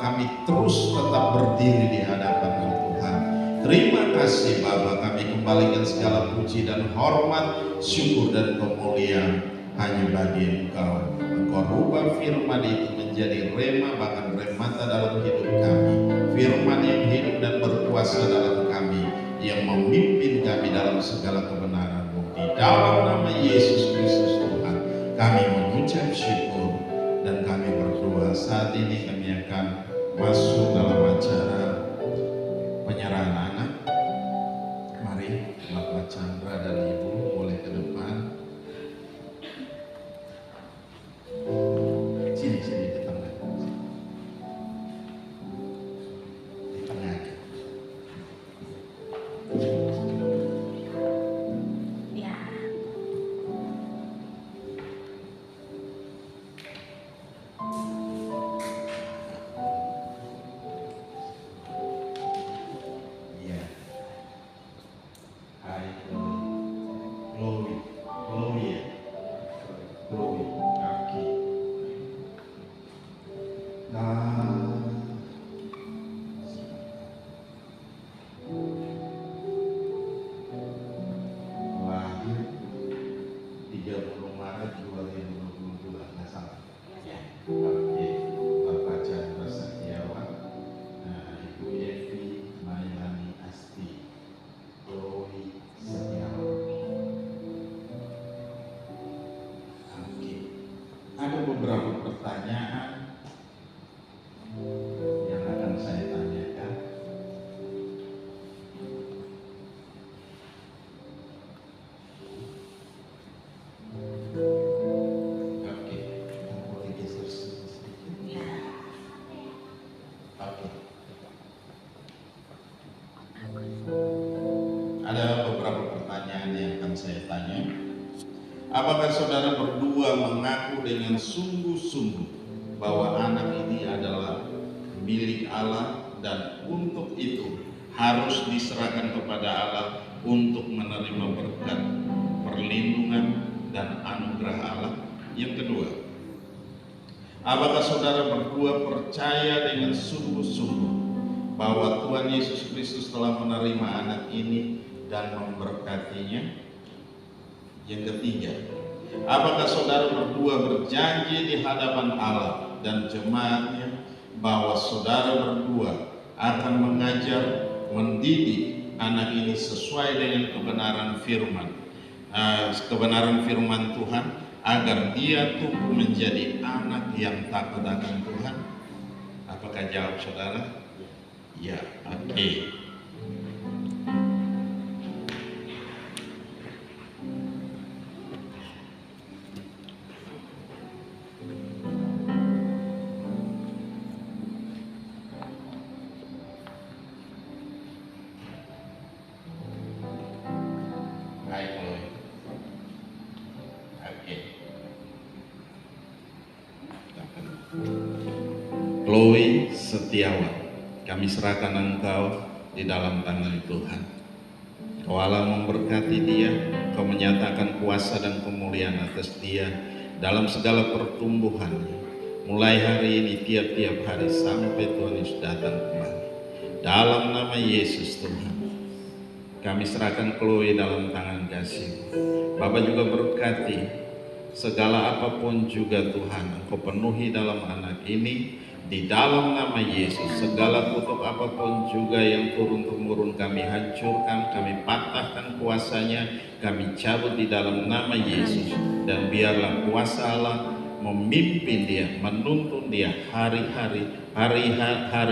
kami terus tetap berdiri di hadapan-Mu Tuhan. Terima kasih Bapa, kami kembalikan segala puji dan hormat, syukur dan kemuliaan hanya bagi Engkau. Engkau rubah firman itu menjadi rema, bahkan remata dalam hidup kami. Firman yang hidup dan berkuasa dalam kami, yang memimpin kami dalam segala kebenaran. Di dalam nama Yesus Kristus Tuhan, kami mengucap syukur dan kami berdoa. Saat ini kami akan masuk dalam acara penyerahan anak. Mari Bapak Chandra dan Ibu boleh ke depan. Sini di tengah. Di tengah. Beberapa pertanyaan yang akan saya tanyakan. Oke, boleh geser sedikit. Oke. Ada beberapa pertanyaan yang akan saya tanya. Apakah saudara berdua mengaku dengan sungguh-sungguh bahwa anak ini adalah milik Allah dan untuk itu harus diserahkan kepada Allah untuk menerima berkat, perlindungan, dan anugerah Allah? Yang kedua, apakah saudara berdua percaya dengan sungguh-sungguh bahwa Tuhan Yesus Kristus telah menerima anak ini dan memberkatinya? Yang ketiga, apakah saudara berdua berjanji di hadapan Allah dan jemaatnya bahwa saudara berdua akan mengajar, mendidik anak ini sesuai dengan kebenaran firman Tuhan, agar dia tumbuh menjadi anak yang takut akan Tuhan? Apakah jawab saudara? Ya, oke. Chloe Setiawan, kami serahkan Engkau di dalam tangan Tuhan. Kau Allah memberkati dia, Kau menyatakan kuasa dan kemuliaan atas dia dalam segala pertumbuhannya, mulai hari ini tiap-tiap hari sampai Tuhan Yesus datang kembali. Dalam nama Yesus Tuhan, kami serahkan Chloe dalam tangan kasih. Bapak juga berkati segala apapun juga Tuhan, Engkau penuhi dalam anak ini, Di dalam nama Yesus, segala kutuk apapun juga yang turun-temurun kami hancurkan, kami patahkan kuasanya, kami cabut di dalam nama Yesus. Dan biarlah kuasa Allah memimpin dia, menuntun dia hari-hari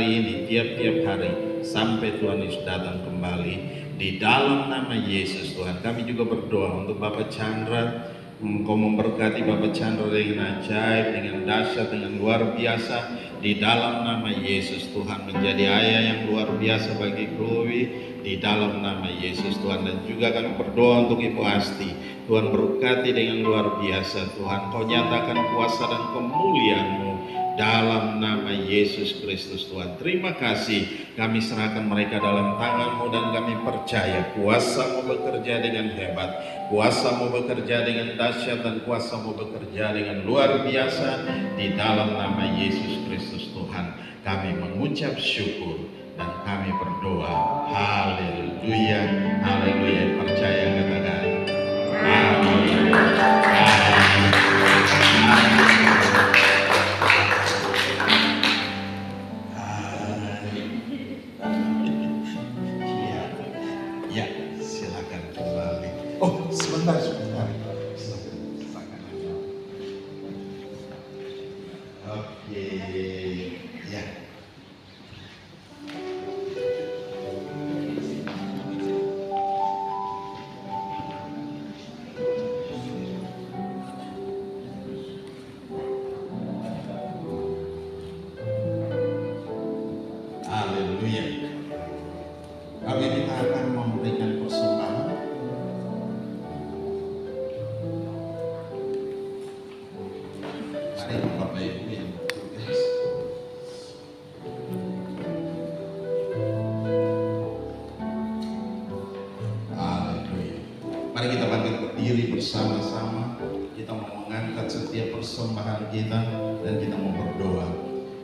ini, tiap-tiap hari, sampai Tuhan Yesus datang kembali. Di dalam nama Yesus Tuhan, kami juga berdoa untuk Bapak Chandra. Engkau memberkati Bapak Chandra dengan ajaib, dengan dahsyat, dengan luar biasa. Di dalam nama Yesus Tuhan, menjadi ayah yang luar biasa bagi Chloe. Di dalam nama Yesus Tuhan. Dan juga kami berdoa untuk Ibu Asti. Tuhan berkati dengan luar biasa Tuhan. Kau nyatakan kuasa dan kemuliaan-Mu dalam nama Yesus Kristus Tuhan. Terima kasih, kami serahkan mereka dalam tangan-Mu dan kami percaya kuasa-Mu bekerja dengan hebat, kuasa-Mu bekerja dengan dahsyat, dan kuasa-Mu bekerja dengan luar biasa di dalam nama Yesus Kristus Tuhan. Kami mengucap syukur dan kami berdoa. Haleluya, haleluya. Percaya, katakan amin. Ya, silakan kembali. Oh, sebentar. Silakan. Oke, ya. Haleluya. Kami kita akan memberikan persembahan. Mari Bapak Ibu yang bertugas. Haleluya. Mari kita bangkit berdiri bersama-sama. Kita mau mengangkat setiap persembahan kita dan kita mau berdoa.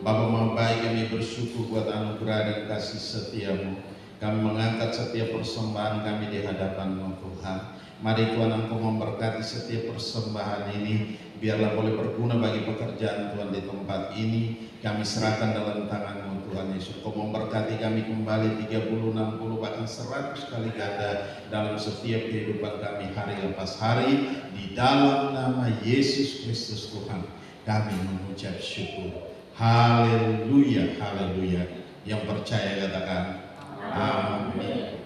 Bapa Maha Baik, kami bersyukur buat anugerah dan kasih setia-Mu. Kami mengangkat setiap persembahan kami di hadapan-Mu Tuhan. Mari Tuhan, Engkau memberkati setiap persembahan ini. Biarlah boleh berguna bagi pekerjaan Tuhan di tempat ini. Kami serahkan dalam tangan-Mu Tuhan Yesus. Engkau memberkati kami kembali 30, 60, bahkan 100 kali ganda dalam setiap kehidupan kami hari lepas hari. Di dalam nama Yesus Kristus Tuhan, kami mengucap syukur. Haleluya, haleluya. Yang percaya katakan amin.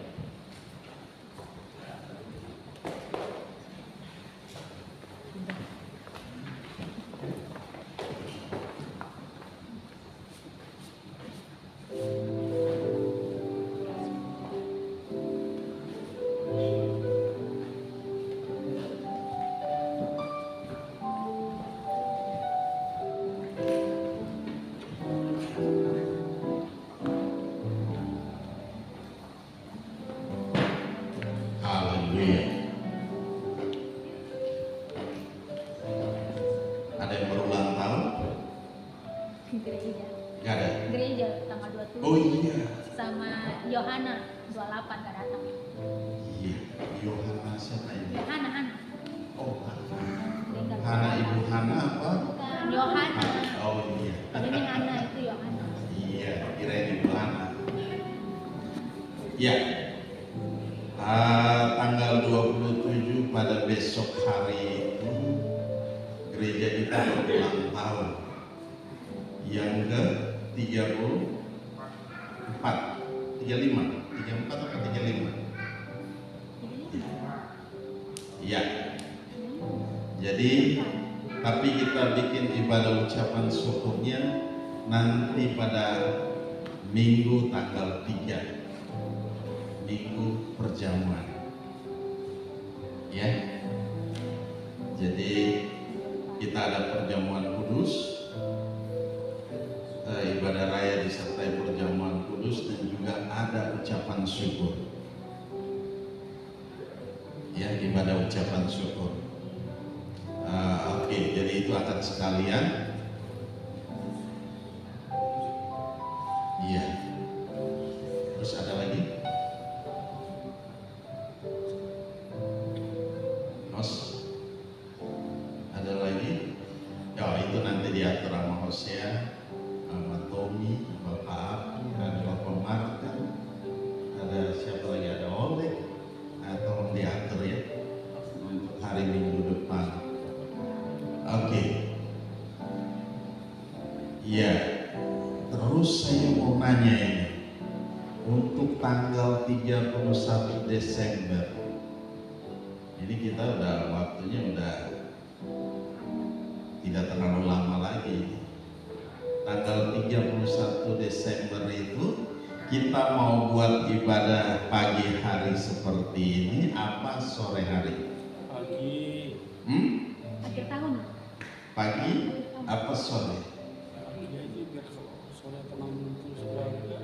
Haleluya. Ada yang berulang tahun? Gereja. Gak ada? Gereja tanggal 27. Oh iya. Sama Yohana 28 gak datang. Iya. Yohana siapa ini? Hana. Oh, Hana. Meninggal. Hana, Ibu Hana apa? Bukan Yohana. Oh iya. Kalau ini Hana itu Yohana. Iya, kirain Ibu Hana. Iya. Tanggal 27 pada besok hari itu gereja kita berulang tahun yang ke 34 atau 35? Iya. Jadi tapi kita bikin ibadah ucapan syukurnya nanti pada Minggu tanggal 3, Minggu perjamuan, ya. Jadi kita ada perjamuan kudus, ibadah raya disertai perjamuan kudus, dan juga ada ucapan syukur, ya, ibadah ucapan syukur. Oke, jadi itu akan sekalian, iya. Terus ada lagi? Ada lagi? Ya, itu nanti diatur sama Hosea, sama saya mau nanya ini, untuk tanggal 31 Desember, ini kita udah waktunya udah tidak terlalu lama lagi. Tanggal 31 Desember itu kita mau buat ibadah pagi hari seperti ini apa sore hari? Pagi. Akhir tahun. Pagi apa sore? Pagi aja biar sore tenang kumpul keluarga.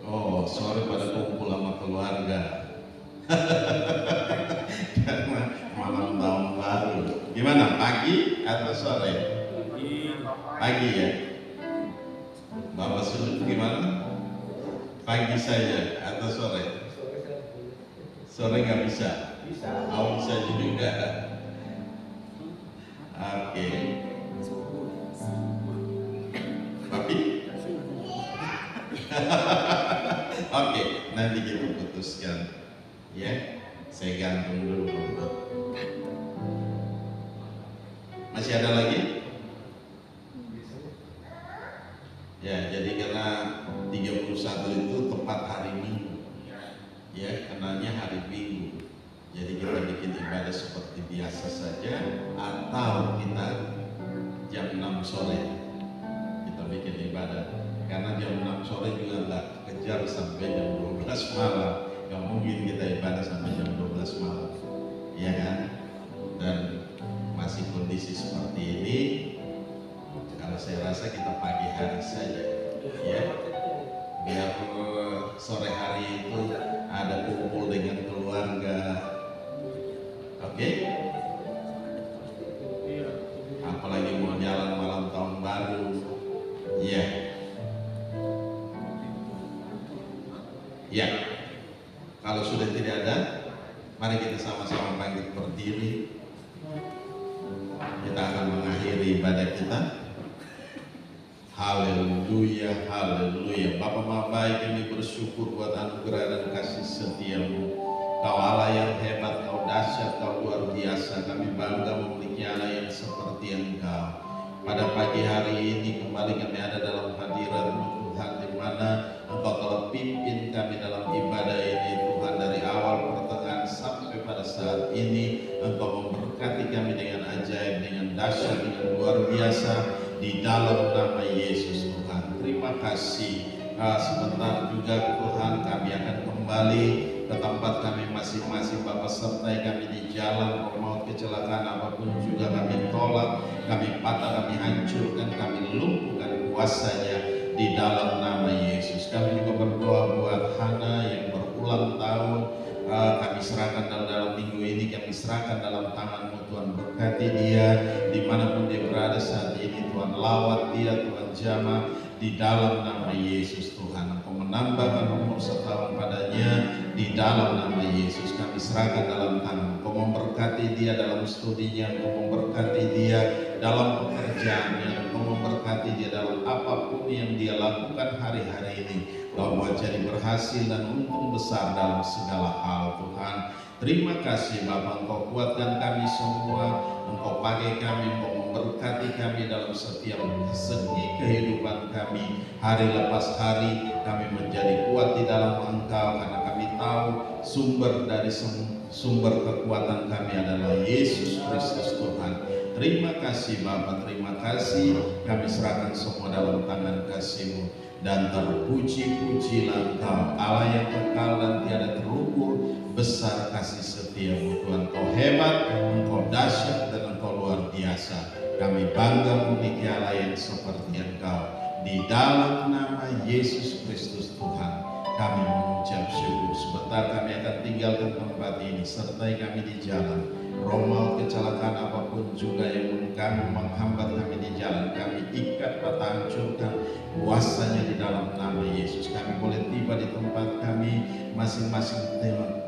Oh, sore pada kumpul sama keluarga. Karena malam tahun baru. Gimana, pagi atau sore? Pagi. Pagi ya. Bapak Sudut gimana? Pagi saja atau sore? Sore nggak bisa. Oh, bisa juga. Oke. Papi? Oke, nanti kita putuskan. Ya, saya gantung dulu. Masih ada lagi? Ya, jadi karena 31 itu tepat hari Minggu. Ya, kenanya hari Minggu. Jadi kita bikin ibadah seperti biasa saja, atau kita jam 6 sore kita bikin ibadah. Karena jam 6 sore juga nggak kejar sampai jam 12 malam. Nggak mungkin kita ibadah sampai jam 12 malam, ya kan? Dan masih kondisi seperti ini, kalau saya rasa kita pagi hari saja, ya, biar sore hari itu ada kumpul dengan keluarga. Oke? Apalagi mau jalan malam tahun baru, ya, ya. Kalau sudah tidak ada, mari kita sama-sama bangkit berdiri. Kita akan mengakhiri ibadah kita. Haleluya, haleluya. Bapa Maha Baik, kami bersyukur buat anugerah dan kasih setia-Mu. Kau Allah yang hebat, Kau dahsyat, Kau luar biasa. Kami bangga memiliki Allah yang seperti Engkau. Pada pagi hari ini kembali kami ada dalam hadirat-Mu Tuhan, di mana Engkau telah pimpin kami dalam ibadah ini Tuhan, dari awal pertengahan sampai pada saat ini. Engkau memberkati kami dengan ajaib, dengan dahsyat, dengan luar biasa di dalam nama Yesus Tuhan. Terima kasih. Sebentar juga Tuhan kami akan kembali ke tempat kami masing-masing. Bapa sertai kami di jalan, maut kecelakaan apapun juga kami tolak, kami patah, kami hancurkan, kami lumpuhkan kuasanya di dalam nama Yesus. Kami juga berdoa buat Hana yang berulang tahun. Kami serahkan dalam minggu ini, kami serahkan dalam tangan-Mu Tuhan. Berkati dia dimanapun dia berada saat ini Tuhan. Lawat dia Tuhan, jamah di dalam nama Yesus Tuhan. Engkau menambahkan umur setahun padanya di dalam nama Yesus. Kami serahkan dalam tangan. Engkau memberkati dia dalam studinya, Engkau memberkati dia dalam pekerjaannya, Engkau memberkati dia dalam apapun yang dia lakukan hari-hari ini. Kau buat jadi berhasil dan untung besar dalam segala hal Tuhan. Terima kasih Bapa, Engkau kuatkan kami semua, Engkau pakai kami, Engkau memberkati kami dalam setiap segi kehidupan kami. Hari lepas hari kami menjadi kuat di dalam Engkau, karena kami tahu sumber dari sumber kekuatan kami adalah Yesus Kristus Tuhan. Terima kasih Bapa, terima kasih. Kami serahkan semua dalam tangan kasih-Mu. Dan terpuji-pujilah Engkau, Allah yang kekal dan tiada terukur. Besar kasih setia-Mu Tuhan. Engkau hebat, Engkau dahsyat, dan Engkau luar biasa. Kami bangga memiliki Allah yang seperti Engkau. Di dalam nama Yesus Kristus Tuhan, kami mengucap syukur. Sebentar kami akan tinggalkan tempat ini, sertai kami di jalan. Roh maut kecelakaan apapun juga yang menghambat kami di jalan, kami ikat, patah, hancurkan kuasanya di dalam nama Yesus. Kami boleh tiba di tempat kami masing-masing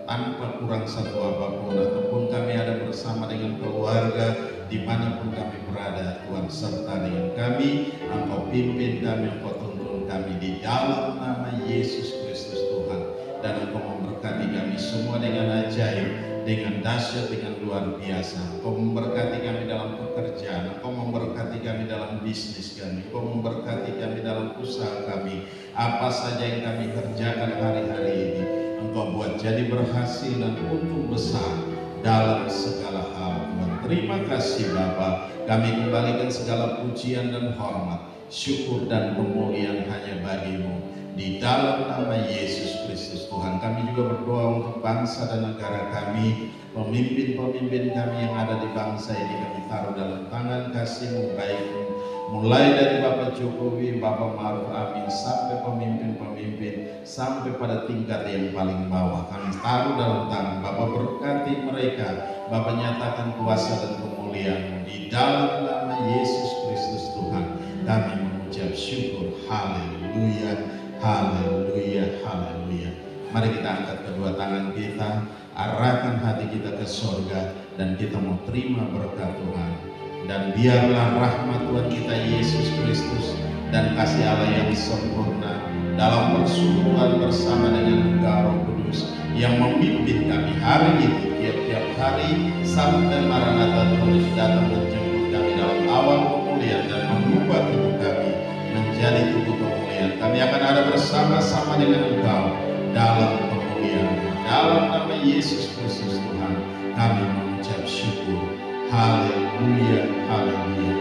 tanpa kurang satu apapun, ataupun kami ada bersama dengan keluarga dimanapun kami berada. Tuhan serta dengan kami, Engkau pimpin kami, Engkau tuntun kami di dalam nama Yesus Kristus Tuhan. Dan Engkau memberkati kami semua dengan ajaib, dengan dahsyat, dengan luar biasa. Engkau memberkati kami dalam pekerjaan, Engkau memberkati kami dalam bisnis kami, Engkau memberkati kami dalam usaha kami. Apa saja yang kami kerjakan hari-hari ini, Engkau buat jadi berhasil dan untung besar dalam segala hal. Tuhan, terima kasih Bapa. Kami kembalikan segala pujian dan hormat, syukur dan kemuliaan hanya bagi-Mu. Di dalam nama Yesus Kristus Tuhan, kami juga berdoa untuk bangsa dan negara kami, pemimpin-pemimpin kami yang ada di bangsa ini kami taruh dalam tangan kasih-Mu, baik mulai dari Bapak Jokowi, Bapak Maruf Amin, sampai pemimpin-pemimpin, sampai pada tingkat yang paling bawah, kami taruh dalam tangan. Bapak berkati mereka, Bapak nyatakan kuasa dan kemuliaan di dalam nama Yesus Kristus Tuhan. Kami mengucap syukur, haleluya. Haleluya, haleluya. Mari kita angkat kedua tangan kita, arahkan hati kita ke sorga, dan kita mau terima berkat Tuhan. Dan biarlah rahmat Tuhan kita Yesus Kristus dan kasih Allah yang sempurna dalam persekutuan bersama dengan Engkau Roh Kudus yang memimpin kami hari ini, tiap-tiap hari sampai Maranatha Tuhan datang menjemput kami dalam awal pemulihan dan mengubah tubuh kami menjadi tubuh pemulihan. Kami akan ada bersama-sama dengan Engkau dalam pemulihan. Dalam nama Yesus Kristus Tuhan, kami mengucap syukur. Haleluya, haleluya.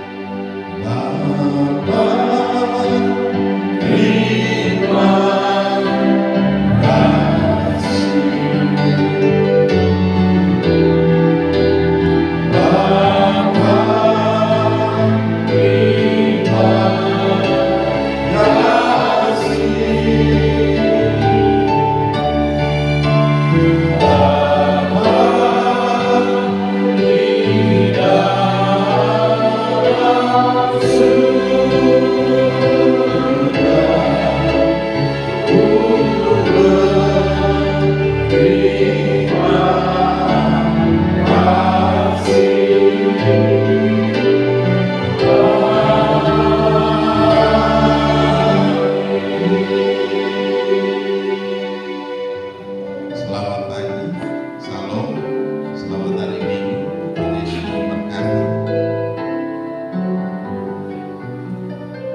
Bapa, terima kasih. Bapa, terima kasih.